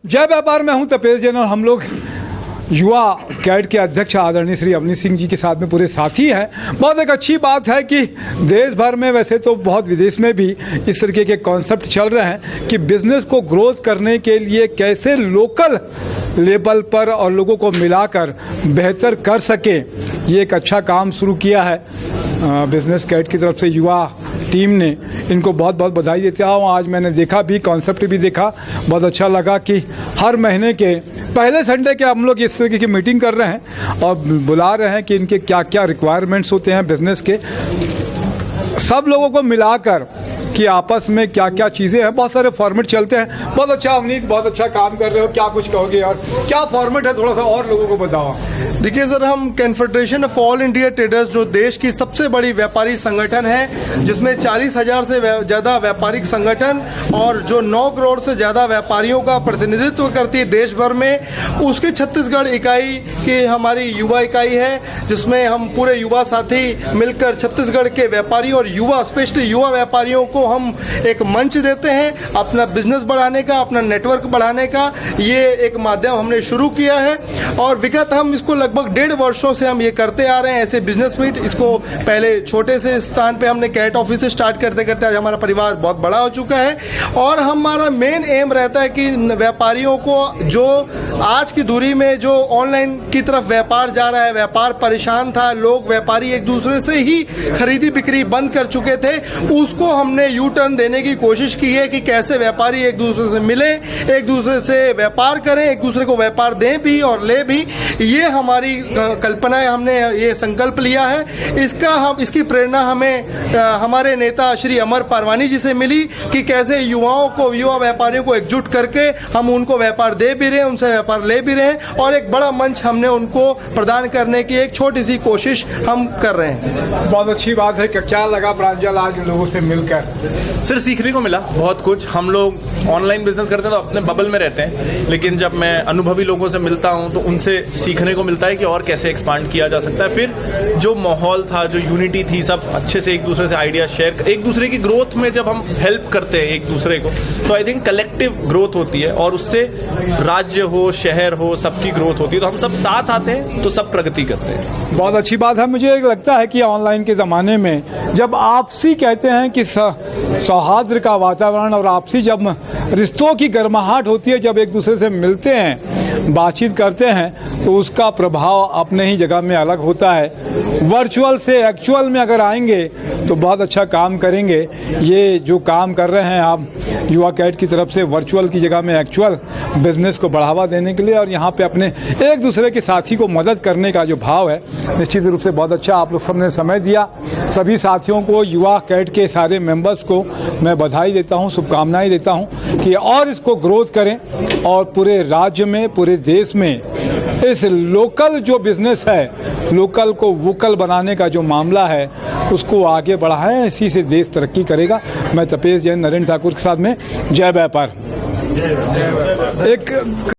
जय व्यापार में हूं तपेश जैन और हम लोग युवा कैड के अध्यक्ष आदरणीय श्री अवनीश सिंह जी के साथ में पूरे साथी हैं। बहुत एक अच्छी बात है कि देश भर में, वैसे तो बहुत विदेश में भी इस तरीके के कॉन्सेप्ट चल रहे हैं कि बिजनेस को ग्रोथ करने के लिए कैसे लोकल लेवल पर और लोगों को मिलाकर बेहतर कर सके। ये एक अच्छा काम शुरू किया है बिजनेस कैड की तरफ से युवा टीम ने। इनको बहुत बहुत बधाई देता हूँ। आज मैंने देखा भी, कॉन्सेप्ट भी देखा, बहुत अच्छा लगा कि हर महीने के पहले संडे के हम लोग इस तरीके की मीटिंग कर रहे हैं और बुला रहे हैं कि इनके क्या क्या रिक्वायरमेंट्स होते हैं बिजनेस के, सब लोगों को मिलाकर कि आपस में क्या क्या चीज़ें हैं। बहुत सारे फॉर्मेट चलते हैं। बहुत अच्छा अवनीश, बहुत अच्छा काम कर रहे हो। क्या कुछ कहोगे और क्या फॉर्मेट है, थोड़ा सा और लोगों को बताओ। देखिए सर, हम confederation of all India traders जो देश की सबसे बड़ी व्यापारी संगठन है, जिसमें 40,000 से ज़्यादा व्यापारिक संगठन और जो 9 करोड़ से ज़्यादा व्यापारियों का प्रतिनिधित्व करती है देश भर में, उसकी छत्तीसगढ़ इकाई की हमारी युवा इकाई है, जिसमें हम पूरे युवा साथी मिलकर छत्तीसगढ़ के व्यापारी और युवा, स्पेशली युवा व्यापारियों को हम एक मंच देते हैं अपना बिजनेस बढ़ाने का, अपना नेटवर्क बढ़ाने का। ये एक माध्यम हमने शुरू किया है और विगत हम इसको लगभग 1.5 वर्षों से हम ये करते आ रहे हैं। ऐसे बिजनेस मीट, इसको पहले छोटे से स्थान पे हमने कैट ऑफिस से स्टार्ट करते करते आज हमारा परिवार बहुत बड़ा हो चुका है और हमारा मेन एम रहता है कि व्यापारियों को जो आज की दूरी में जो ऑनलाइन की तरफ व्यापार जा रहा है, व्यापार परेशान था, लोग व्यापारी एक दूसरे से ही खरीदी बिक्री बंद कर चुके थे, उसको हमने यू टर्न देने की कोशिश की है कि कैसे व्यापारी एक दूसरे से मिले, एक दूसरे से व्यापार करें, एक दूसरे को व्यापार दें भी और ले भी। ये हमारी कल्पना है, हमने ये संकल्प लिया है। इसकी प्रेरणा हमें हमारे नेता श्री अमर पारवानी जी से मिली कि कैसे युवाओं को, युवा व्यापारियों को एकजुट करके हम उनको व्यापार दे भी रहे हैं, उनसे व्यापार ले भी रहे हैं और एक बड़ा मंच हमने उनको प्रदान करने की एक छोटी सी कोशिश हम कर रहे हैं। बहुत अच्छी बात है। क्या लगा प्रांजल आज लोगों से मिलकर? सर, सीखने को मिला बहुत कुछ। हम लोग ऑनलाइन बिजनेस करते हैं तो अपने बबल में रहते हैं, लेकिन जब मैं अनुभवी लोगों से मिलता हूं तो उनसे सीखने को मिलता है कि और कैसे एक्सपांड किया जा सकता है। फिर जो माहौल था, जो यूनिटी थी, सब अच्छे से एक दूसरे से आइडिया शेयर, एक दूसरे की ग्रोथ में जब हम हेल्प करते हैं एक दूसरे को, तो आई थिंक कलेक्टिव ग्रोथ होती है और उससे राज्य हो, शहर हो, सबकी ग्रोथ होती है। तो हम सब साथ आते हैं तो सब प्रगति करते हैं। बहुत अच्छी बात है। मुझे लगता है कि ऑनलाइन के ज़माने में जब आपसी कहते हैं कि सौहार्द का वातावरण और आपसी जब रिश्तों की गर्माहट होती है, जब एक दूसरे से मिलते हैं, बातचीत करते हैं, तो उसका प्रभाव अपने ही जगह में अलग होता है। वर्चुअल से एक्चुअल में अगर आएंगे तो बहुत अच्छा काम करेंगे। ये जो काम कर रहे हैं आप युवा कैड की तरफ से, वर्चुअल की जगह में एक्चुअल बिजनेस को बढ़ावा देने के लिए और यहाँ पे अपने एक दूसरे के साथी को मदद करने का जो भाव है, निश्चित रूप से बहुत अच्छा आप लोग सबने समय दिया। सभी साथियों को, युवा कैड के सारे मेंबर्स को मैं बधाई देता हूँ, शुभकामनाएं देता हूँ कि और इसको ग्रोथ करें और पूरे राज्य में, पूरे देश में इस लोकल जो बिजनेस है, लोकल को वोकल बनाने का जो मामला है, उसको आगे बढ़ाएं। इसी से देश तरक्की करेगा। मैं तपेश जैन, नरेंद्र ठाकुर के साथ में जय व्यापार। एक